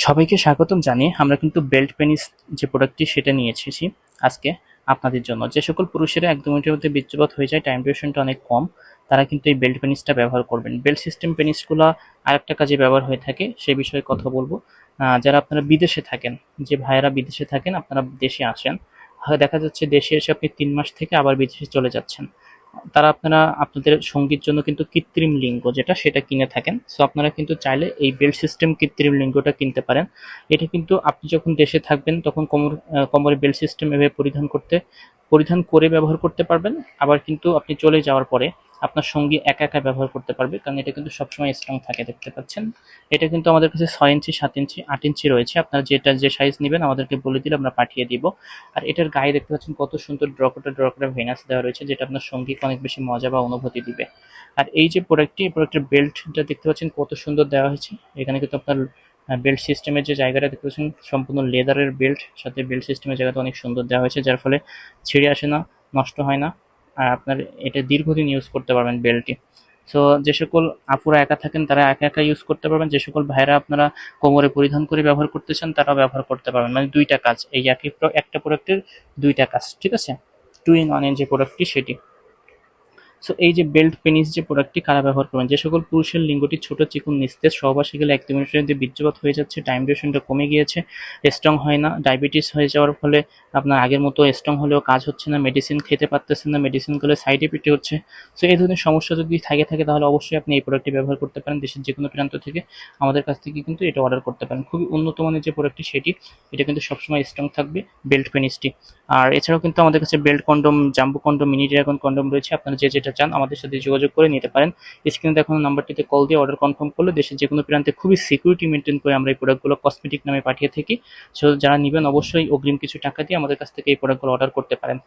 সবাইকে স্বাগতম জানিয়ে আমরা কিন্তু বেল্ট পেনিস যে প্রোডাক্টটি সেটা নিয়ে এসেছি আজকে আপনাদের জন্য। যে সকল পুরুষেরা ১-২ মিনিটের মধ্যে বীর্যপাত হয়ে যায়, টাইম ডিউরেশনটা অনেক কম, তারা কিন্তু এই বেল্ট পেনিসটা ব্যবহার করবেন। বেল্ট সিস্টেম পেনিসগুলা আরেকটা কাজে ব্যবহার হয়ে থাকে, সে বিষয়ে কথা বলবো। যারা আপনারা বিদেশে থাকেন, যে ভাইয়েরা বিদেশে থাকেন, আপনারা দেশে আসেন, দেখা যাচ্ছে দেশে এসে আপনি ৩ মাস থেকে আবার বিদেশে চলে যাচ্ছেন। তারা আপনারা আপনাদের সঙ্গীর জন্য কিন্তু কৃত্রিম লিঙ্গ যেটা সেটা কিনে থাকেন। সো আপনারা কিন্তু চাইলে এই বেল্ট সিস্টেম কৃত্রিম লিঙ্গটা কিনতে পারেন। এটা কিন্তু আপনি যখন দেশে থাকবেন তখন কোমরে বেল্ট সিস্টেম এভাবে পরিধান করে ব্যবহার করতে পারবেন। আবার কিন্তু আপনি চলে যাওয়ার পরে আপনার সঙ্গী একা একা ব্যবহার করতে পারবে, কারণ এটা কিন্তু সবসময় স্ট্রং থাকে, দেখতে পাচ্ছেন। এটা কিন্তু আমাদের কাছে 6 ইঞ্চি, 7 ইঞ্চি, 8 ইঞ্চি রয়েছে। আপনারা যে সাইজ নেবেন আমাদেরকে বলে দিলে আমরা পাঠিয়ে দিব। আর এটার গায়ে দেখতে পাচ্ছেন কত সুন্দর ড্র করা ভেনাস দেওয়া রয়েছে, যেটা আপনার সঙ্গীকে অনেক বেশি মজা বা অনুভূতি দিবে। আর এই যে প্রোডাক্টটি, এই প্রোডাক্টের বেল্টটা দেখতে পাচ্ছেন কত সুন্দর দেওয়া হয়েছে। এখানে কিন্তু আপনার বেল্ট সিস্টেমের যে জায়গাটা দেখতে পাচ্ছেন সম্পূর্ণ লেদারের বেল্ট, সাথে বেল্ট সিস্টেমের জায়গাটা অনেক সুন্দর দেওয়া হয়েছে, যার ফলে ছিঁড়ে আসে না, নষ্ট হয় না। আর আপনার এটা দীর্ঘদিন ইউজ করতে পারবেন বেল্টটি। সো যে সকল আপুরা একা থাকেন তারা একা একা ইউজ করতে পারবেন, যে সকল ভাইরা আপনারা কোমরে পরিধান করে ব্যবহার করতে চান তারাও ব্যবহার করতে পারবেন। মানে দুইটা কাজ, এই একটা প্রোডাক্টের দুইটা কাজ, ঠিক আছে। 2 in 1 এর যে প্রোডাক্টটি সেটি। সো এই যে বেল্ট পেনিস যে প্রোডাক্টটি কারা ব্যবহার করবেন, যে সকল পুরুষের লিঙ্গটি ছোট, চিকন, নিস্তেজ, সহবাসে গেলে ১-২ মিনিটের মধ্যে বীর্যপাত হয়ে যাচ্ছে, টাইম ডিউরেশনটা কমে গিয়েছে, স্ট্রং হয় না, ডায়াবেটিস হয়ে যাওয়ার ফলে আপনার আগের মতো স্ট্রং হলেও কাজ হচ্ছে না, মেডিসিন খেতে পারতেছেন না, মেডিসিন খেলে সাইড ইফেক্ট হচ্ছে। সো এই ধরনের সমস্যা যদি থাকে তাহলে অবশ্যই আপনি এই প্রোডাক্টটি ব্যবহার করতে পারেন। দেশের যে কোনো প্রান্ত থেকে আমাদের কাছ থেকে কিন্তু এটা অর্ডার করতে পারেন। খুবই উন্নত মানের যে প্রোডাক্টটি সেটি, এটা কিন্তু সবসময় স্ট্রং থাকবে বেল্ট পেনিসটি। আর এছাড়াও কিন্তু আমাদের কাছে belt condom, jumbo condom, mini dragon condom রয়েছে। আপনারা যেটা চান আমাদের সাথে যোগাযোগ করে নিতে পারেন। স্ক্রিনে দেখানো নাম্বারটিতে কল দিয়ে অর্ডার কনফার্ম করলে দেশের যে কোনো প্রান্তে খুবই সিকিউরিটি মেনটেন করে আমরা এই প্রোডাক্টগুলো কসমেটিক নামে পাঠিয়ে থাকি। সো যারা নিবেন অবশ্যই অগ্রিম কিছু টাকা দিয়ে আমাদের কাছ থেকে এই প্রোডাক্টগুলো অর্ডার করতে পারেন।